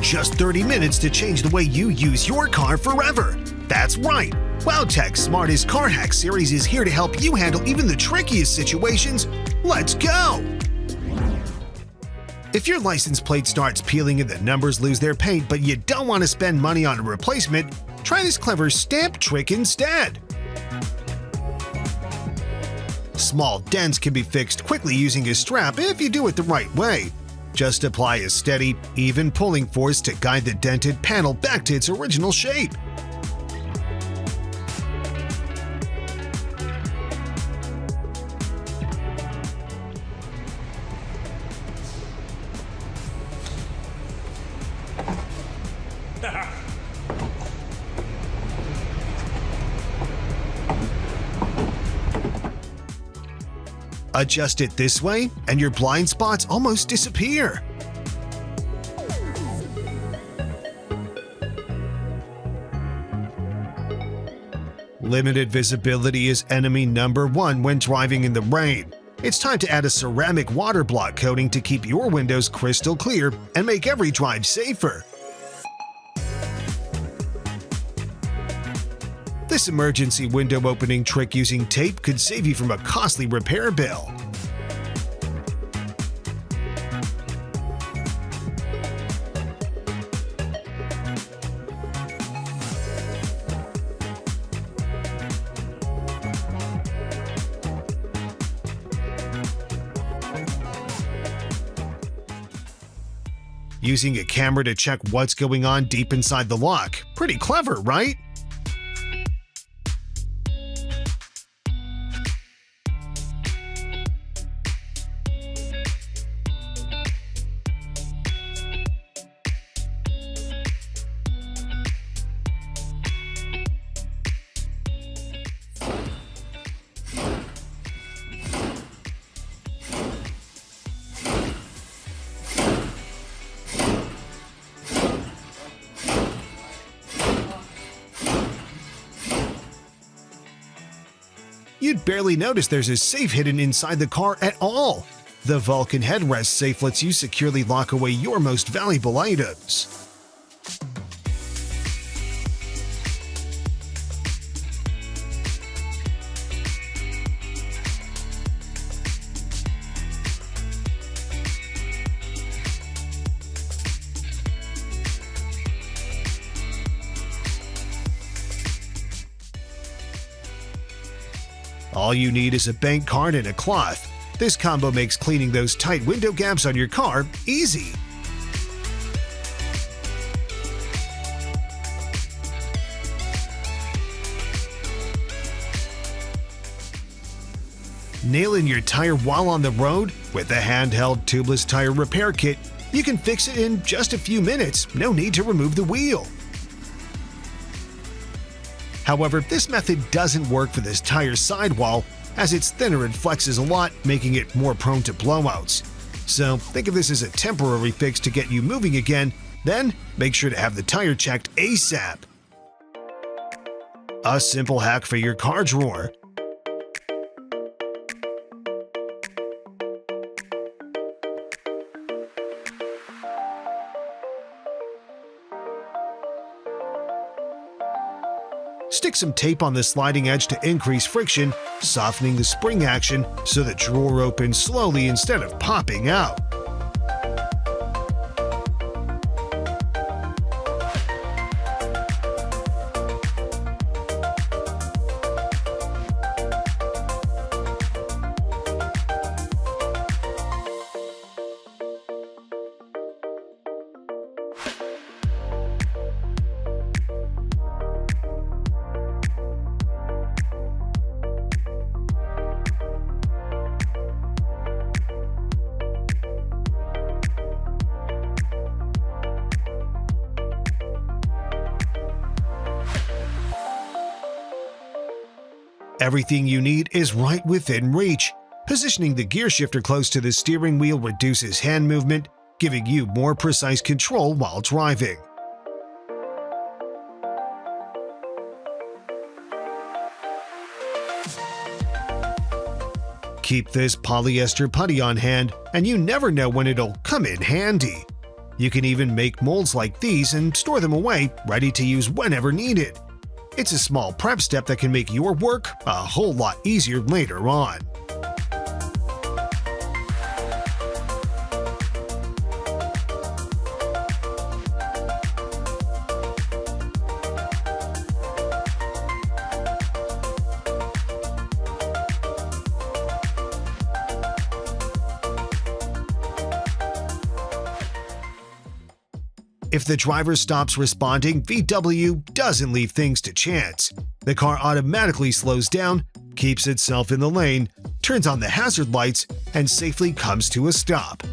just 30 minutes to change the way you use your car forever. That's right! WowTech's smartest car hack series is here to help you handle even the trickiest situations. Let's go! If your license plate starts peeling and the numbers lose their paint but you don't want to spend money on a replacement, try this clever stamp trick instead. Small dents can be fixed quickly using a strap if you do it the right way. Just apply a steady, even pulling force to guide the dented panel back to its original shape. Adjust it this way, and your blind spots almost disappear. Limited visibility is enemy number one when driving in the rain. It's time to add a ceramic water block coating to keep your windows crystal clear and make every drive safer. This emergency window opening trick using tape could save you from a costly repair bill. Using a camera to check what's going on deep inside the lock. Pretty clever, right? You'd barely notice there's a safe hidden inside the car at all. The Vulcan headrest safe lets you securely lock away your most valuable items. All you need is a bank card and a cloth. This combo makes cleaning those tight window gaps on your car easy. Nail in your tire while on the road? With the handheld tubeless tire repair kit, you can fix it in just a few minutes, no need to remove the wheel. However, this method doesn't work for this tire sidewall, as it's thinner and flexes a lot, making it more prone to blowouts. So think of this as a temporary fix to get you moving again, then make sure to have the tire checked ASAP. A simple hack for your car drawer. Stick some tape on the sliding edge to increase friction, softening the spring action so the drawer opens slowly instead of popping out. Everything you need is right within reach. Positioning the gear shifter close to the steering wheel reduces hand movement, giving you more precise control while driving. Keep this polyester putty on hand, and you never know when it'll come in handy. You can even make molds like these and store them away, ready to use whenever needed. It's a small prep step that can make your work a whole lot easier later on. If the driver stops responding, VW doesn't leave things to chance. The car automatically slows down, keeps itself in the lane, turns on the hazard lights, and safely comes to a stop.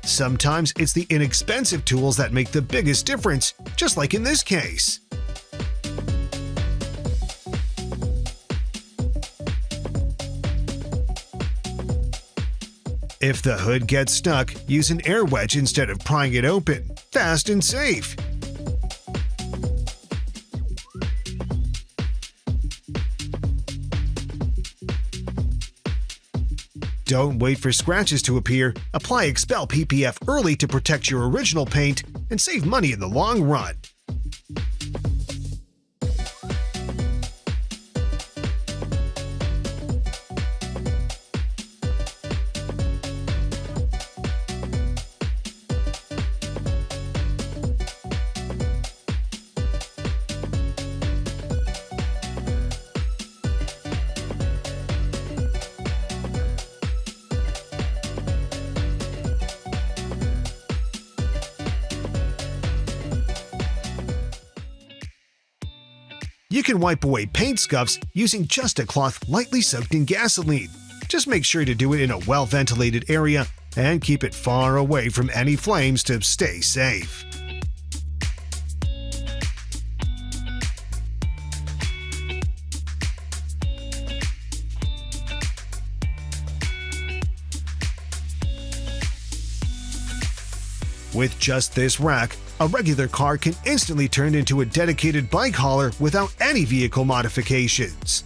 Sometimes it's the inexpensive tools that make the biggest difference, just like in this case. If the hood gets stuck, use an air wedge instead of prying it open. Fast and safe. Don't wait for scratches to appear. Apply Expel PPF early to protect your original paint and save money in the long run. You can wipe away paint scuffs using just a cloth lightly soaked in gasoline. Just make sure to do it in a well-ventilated area and keep it far away from any flames to stay safe. With just this rack, a regular car can instantly turn into a dedicated bike hauler without any vehicle modifications.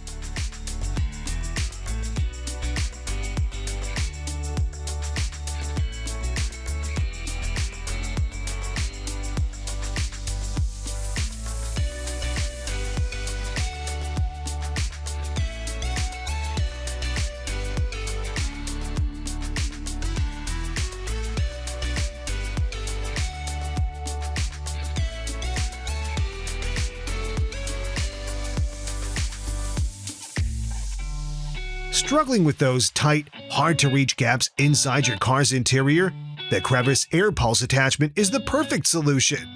Struggling with those tight, hard-to-reach gaps inside your car's interior? The crevice air pulse attachment is the perfect solution.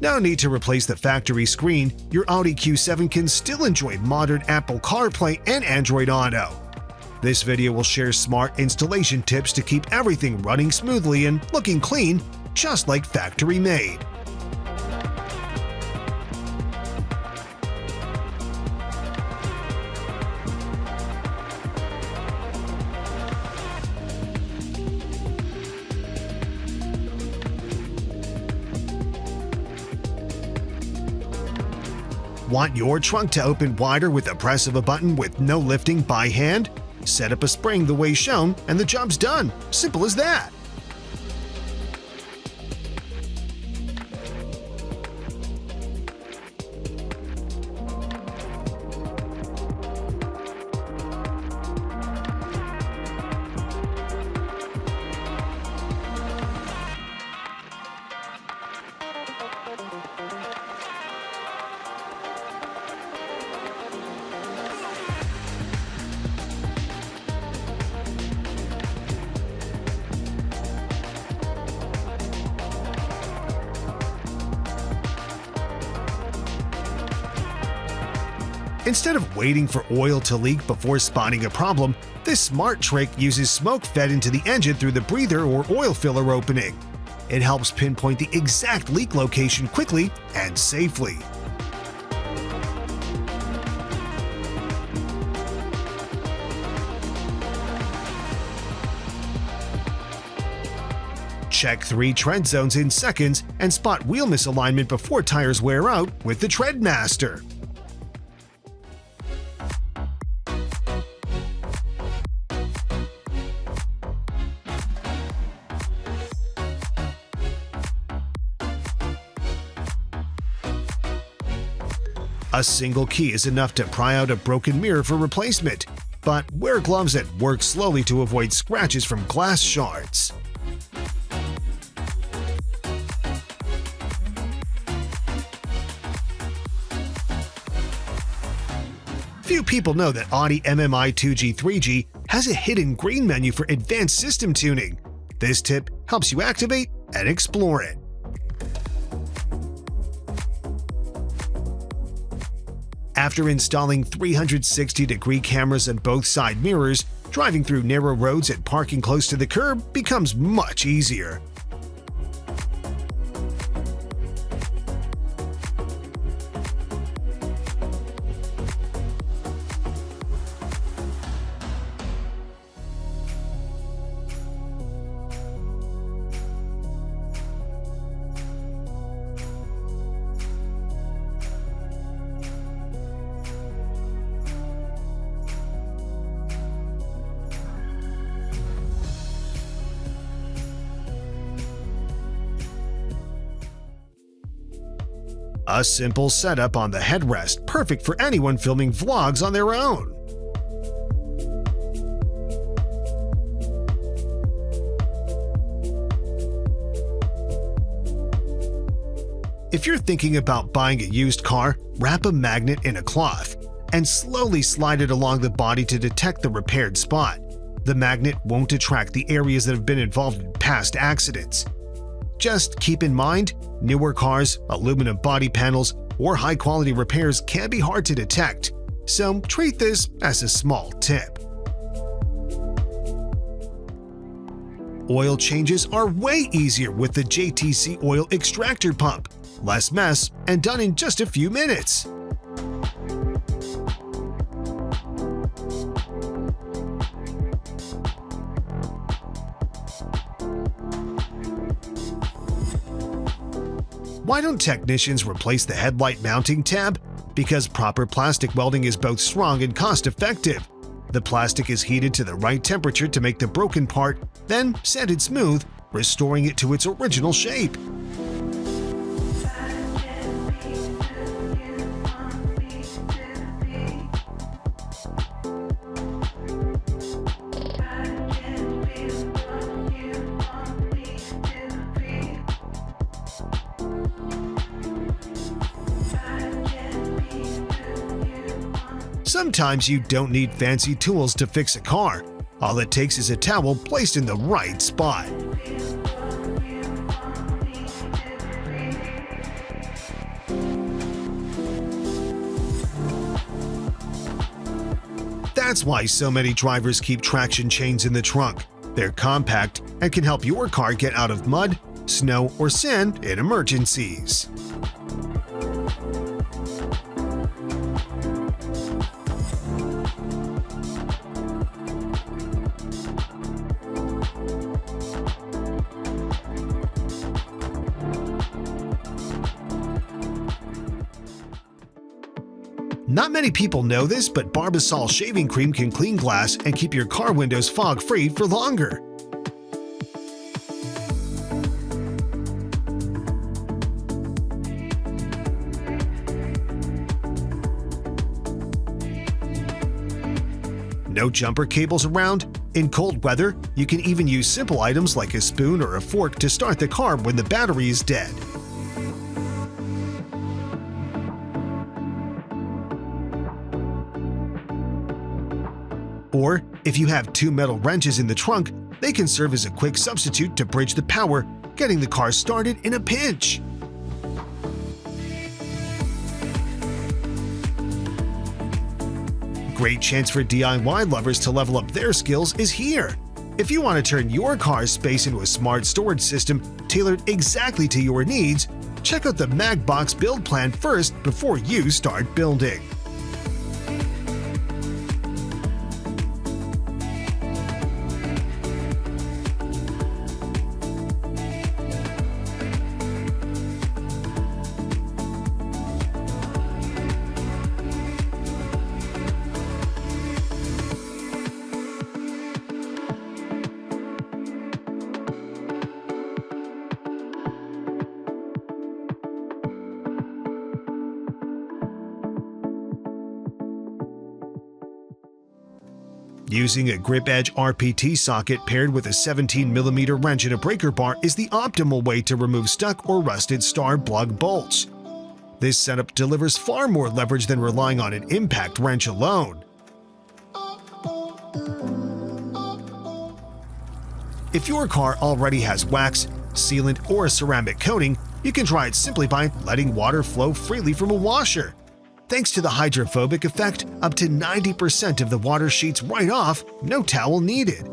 No need to replace the factory screen. Your Audi Q7 can still enjoy modern Apple CarPlay and Android Auto. This video will share smart installation tips to keep everything running smoothly and looking clean, just like factory made. Want your trunk to open wider with the press of a button with no lifting by hand? Set up a spring the way shown and the job's done. Simple as that. Instead of waiting for oil to leak before spotting a problem, this smart trick uses smoke fed into the engine through the breather or oil filler opening. It helps pinpoint the exact leak location quickly and safely. Check 3 tread zones in seconds and spot wheel misalignment before tires wear out with the Treadmaster. A single key is enough to pry out a broken mirror for replacement, but wear gloves and work slowly to avoid scratches from glass shards. Few people know that Audi MMI 2G 3G has a hidden green menu for advanced system tuning. This tip helps you activate and explore it. After installing 360-degree cameras on both side mirrors, driving through narrow roads and parking close to the curb becomes much easier. A simple setup on the headrest, perfect for anyone filming vlogs on their own. If you're thinking about buying a used car, wrap a magnet in a cloth and slowly slide it along the body to detect the repaired spot. The magnet won't attract the areas that have been involved in past accidents. Just keep in mind, newer cars, aluminum body panels, or high-quality repairs can be hard to detect, so treat this as a small tip. Oil changes are way easier with the JTC oil extractor pump. Less mess and done in just a few minutes. Why don't technicians replace the headlight mounting tab? Because proper plastic welding is both strong and cost-effective. The plastic is heated to the right temperature to make the broken part, then sanded smooth, restoring it to its original shape. Sometimes you don't need fancy tools to fix a car. All it takes is a towel placed in the right spot. That's why so many drivers keep traction chains in the trunk. They're compact and can help your car get out of mud, snow, or sand in emergencies. Not many people know this, but Barbasol shaving cream can clean glass and keep your car windows fog-free for longer. No jumper cables around? In cold weather, you can even use simple items like a spoon or a fork to start the car when the battery is dead. Or, if you have two metal wrenches in the trunk, they can serve as a quick substitute to bridge the power, getting the car started in a pinch. Great chance for DIY lovers to level up their skills is here. If you want to turn your car's space into a smart storage system tailored exactly to your needs, check out the MagBox build plan first before you start building. Using a grip edge RPT socket paired with a 17mm wrench and a breaker bar is the optimal way to remove stuck or rusted star plug bolts. This setup delivers far more leverage than relying on an impact wrench alone. If your car already has wax, sealant, or a ceramic coating, you can try it simply by letting water flow freely from a washer. Thanks to the hydrophobic effect, up to 90% of the water sheets right off, no towel needed.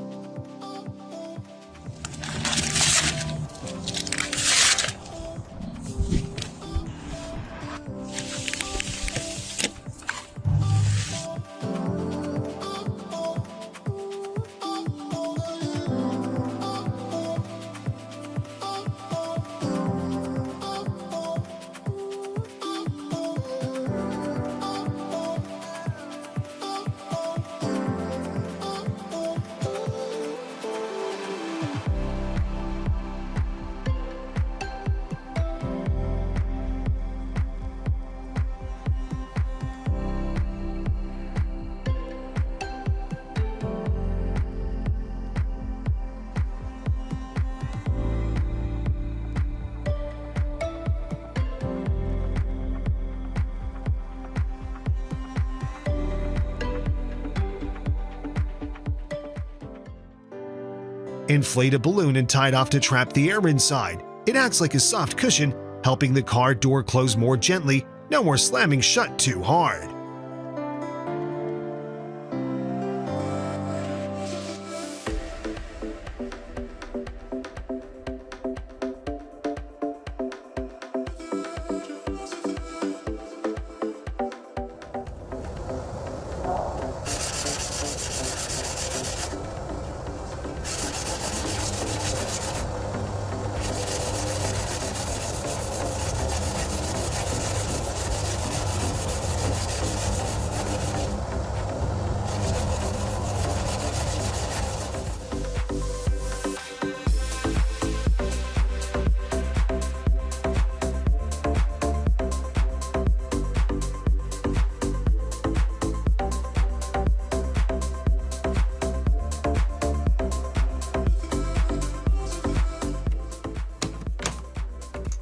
Inflate a balloon and tie it off to trap the air inside. It acts like a soft cushion, helping the car door close more gently, no more slamming shut too hard.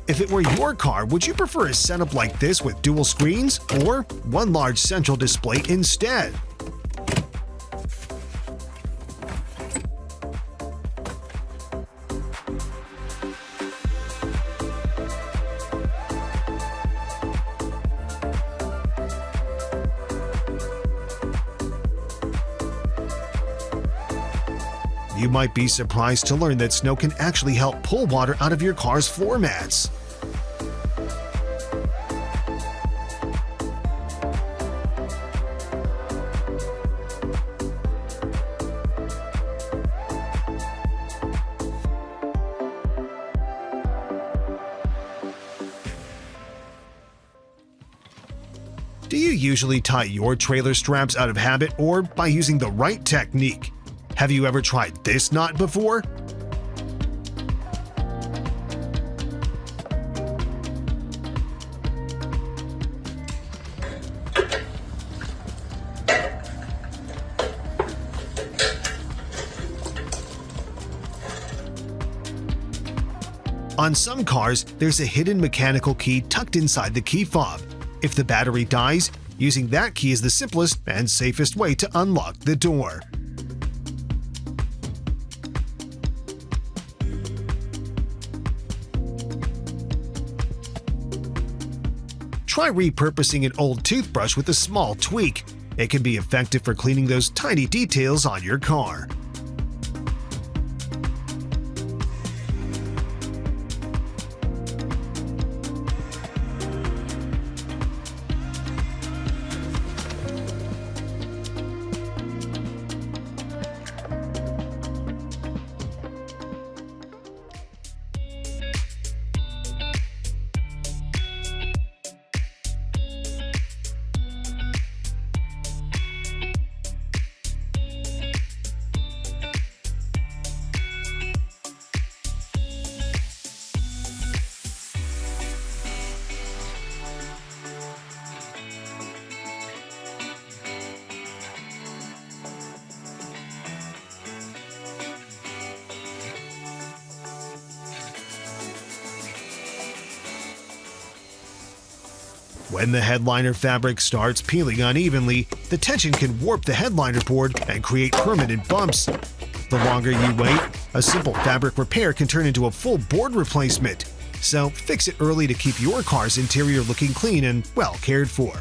If it were your car, would you prefer a setup like this with dual screens or one large central display instead? You might be surprised to learn that snow can actually help pull water out of your car's floor mats. Do you usually tie your trailer straps out of habit or by using the right technique? Have you ever tried this knot before? On some cars, there's a hidden mechanical key tucked inside the key fob. If the battery dies, using that key is the simplest and safest way to unlock the door. Try repurposing an old toothbrush with a small tweak. It can be effective for cleaning those tiny details on your car. When the headliner fabric starts peeling unevenly, the tension can warp the headliner board and create permanent bumps. The longer you wait, a simple fabric repair can turn into a full board replacement. So fix it early to keep your car's interior looking clean and well cared for.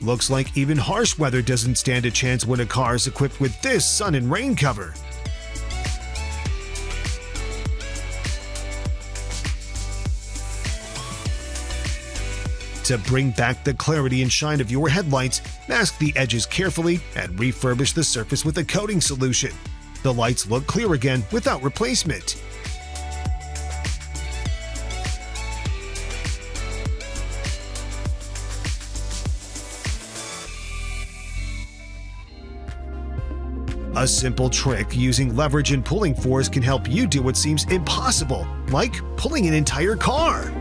Looks like even harsh weather doesn't stand a chance when a car is equipped with this sun and rain cover. To bring back the clarity and shine of your headlights, mask the edges carefully and refurbish the surface with a coating solution. The lights look clear again without replacement. A simple trick using leverage and pulling force can help you do what seems impossible, like pulling an entire car.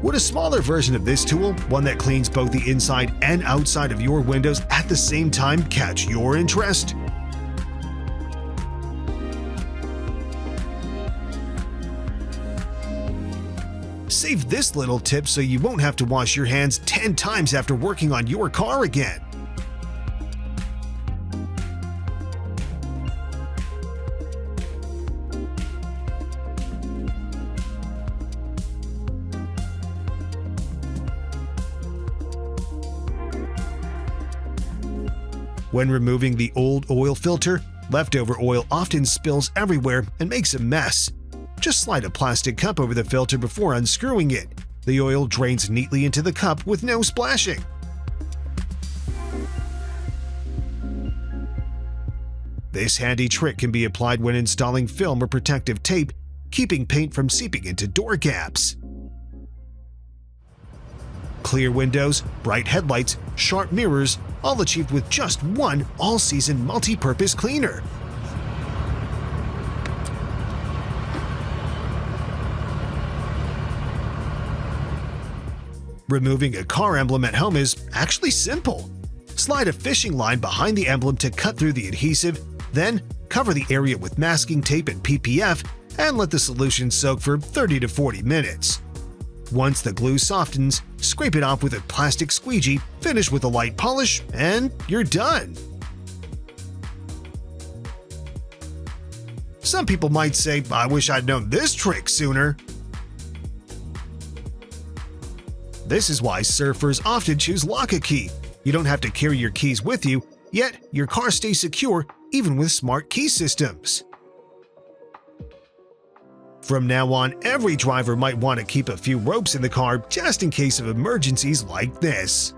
Would a smaller version of this tool, one that cleans both the inside and outside of your windows at the same time, catch your interest? Save this little tip so you won't have to wash your hands 10 times after working on your car again. When removing the old oil filter, leftover oil often spills everywhere and makes a mess. Just slide a plastic cup over the filter before unscrewing it. The oil drains neatly into the cup with no splashing. This handy trick can be applied when installing film or protective tape, keeping paint from seeping into door gaps. Clear windows, bright headlights, sharp mirrors, all achieved with just one all-season multi-purpose cleaner. Removing a car emblem at home is actually simple. Slide a fishing line behind the emblem to cut through the adhesive, then cover the area with masking tape and PPF and let the solution soak for 30 to 40 minutes. Once the glue softens, scrape it off with a plastic squeegee, finish with a light polish, and you're done. Some people might say, "I wish I'd known this trick sooner." This is why surfers often choose lock-a-key. You don't have to carry your keys with you, yet your car stays secure even with smart key systems. From now on, every driver might want to keep a few ropes in the car just in case of emergencies like this.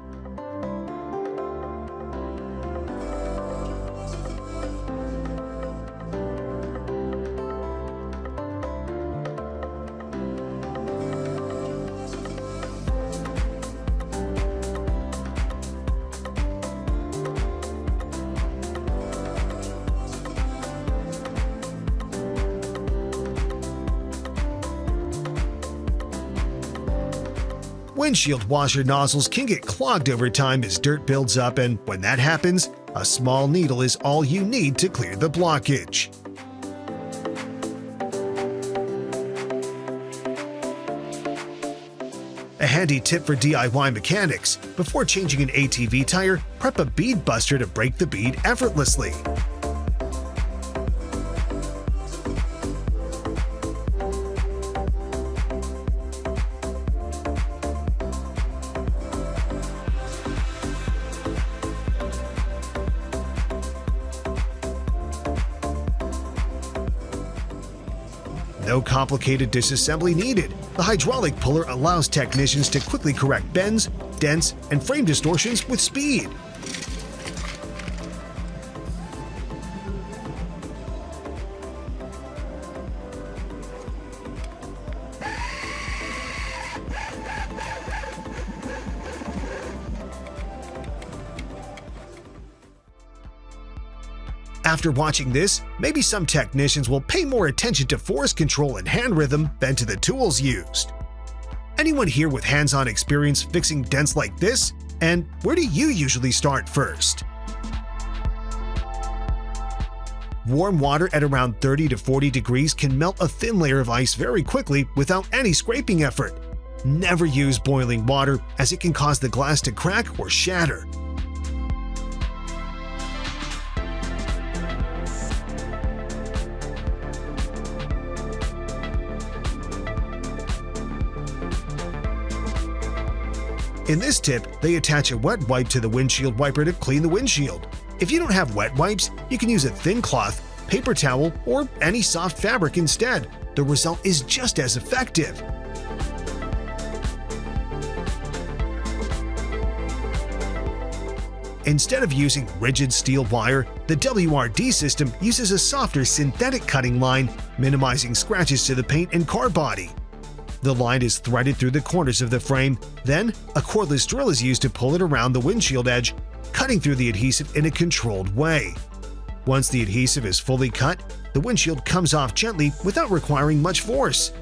Windshield washer nozzles can get clogged over time as dirt builds up, and when that happens, a small needle is all you need to clear the blockage. A handy tip for DIY mechanics: before changing an ATV tire, prep a bead buster to break the bead effortlessly. No complicated disassembly needed. The hydraulic puller allows technicians to quickly correct bends, dents, and frame distortions with speed. After watching this, maybe some technicians will pay more attention to force control and hand rhythm than to the tools used. Anyone here with hands-on experience fixing dents like this? And where do you usually start first? Warm water at around 30 to 40 degrees can melt a thin layer of ice very quickly without any scraping effort. Never use boiling water, as it can cause the glass to crack or shatter. In this tip, they attach a wet wipe to the windshield wiper to clean the windshield. If you don't have wet wipes, you can use a thin cloth, paper towel, or any soft fabric instead. The result is just as effective. Instead of using rigid steel wire, the WRD system uses a softer synthetic cutting line, minimizing scratches to the paint and car body. The line is threaded through the corners of the frame, then a cordless drill is used to pull it around the windshield edge, cutting through the adhesive in a controlled way. Once the adhesive is fully cut, the windshield comes off gently without requiring much force.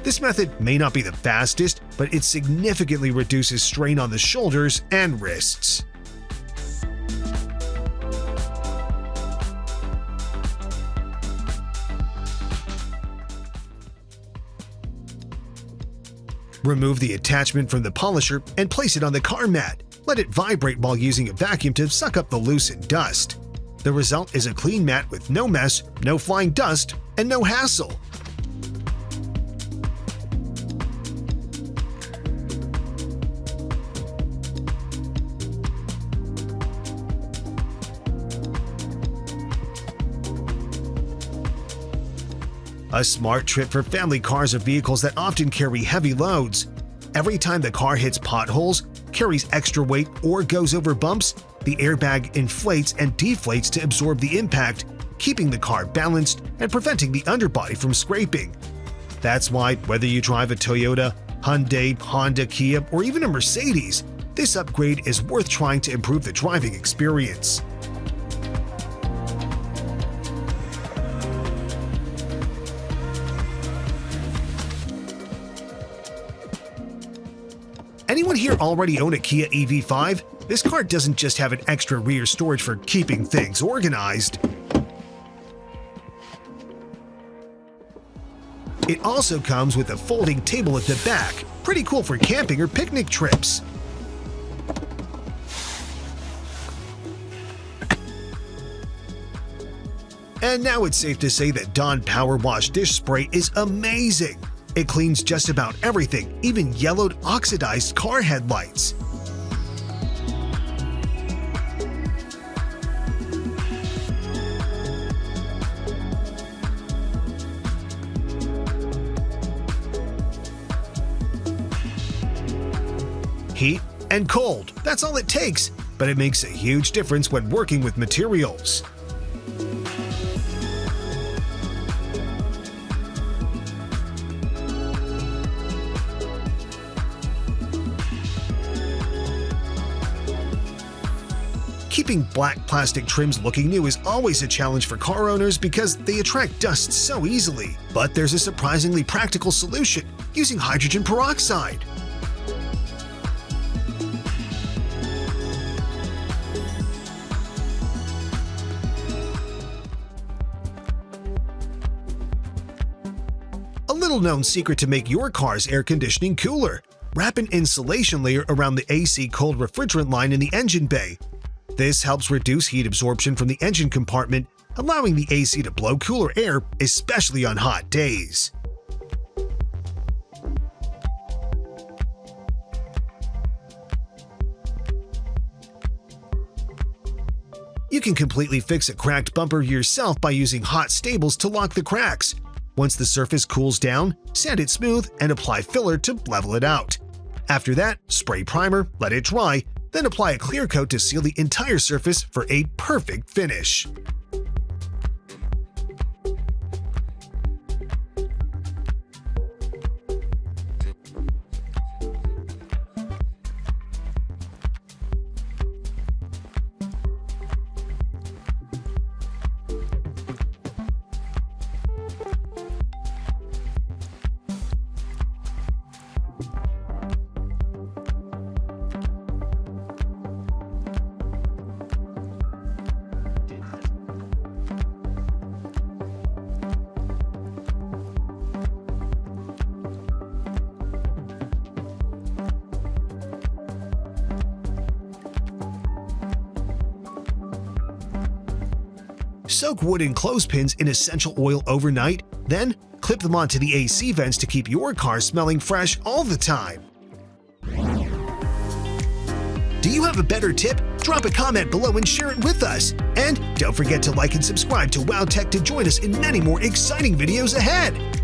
This method may not be the fastest, but it significantly reduces strain on the shoulders and wrists. Remove the attachment from the polisher and place it on the car mat. Let it vibrate while using a vacuum to suck up the loosened dust. The result is a clean mat with no mess, no flying dust, and no hassle. A smart trick for family cars or vehicles that often carry heavy loads. Every time the car hits potholes, carries extra weight, or goes over bumps, the airbag inflates and deflates to absorb the impact, keeping the car balanced and preventing the underbody from scraping. That's why, whether you drive a Toyota, Hyundai, Honda, Kia, or even a Mercedes, this upgrade is worth trying to improve the driving experience. Anyone here already own a Kia EV5? This car doesn't just have an extra rear storage for keeping things organized. It also comes with a folding table at the back, pretty cool for camping or picnic trips. And now it's safe to say that Dawn Power Wash Dish Spray is amazing. It cleans just about everything, even yellowed, oxidized car headlights. Heat and cold, that's all it takes, but it makes a huge difference when working with materials. Keeping black plastic trims looking new is always a challenge for car owners because they attract dust so easily. But there's a surprisingly practical solution, using hydrogen peroxide. A little-known secret to make your car's air conditioning cooler: wrap an insulation layer around the AC cold refrigerant line in the engine bay. This helps reduce heat absorption from the engine compartment, allowing the AC to blow cooler air, especially on hot days. You can completely fix a cracked bumper yourself by using hot stables to lock the cracks. Once the surface cools down, sand it smooth and apply filler to level it out. After that, spray primer, let it dry, then apply a clear coat to seal the entire surface for a perfect finish. Soak wooden clothespins in essential oil overnight, then clip them onto the AC vents to keep your car smelling fresh all the time. Do you have a better tip? Drop a comment below and share it with us. And don't forget to like and subscribe to Wow Tech to join us in many more exciting videos ahead.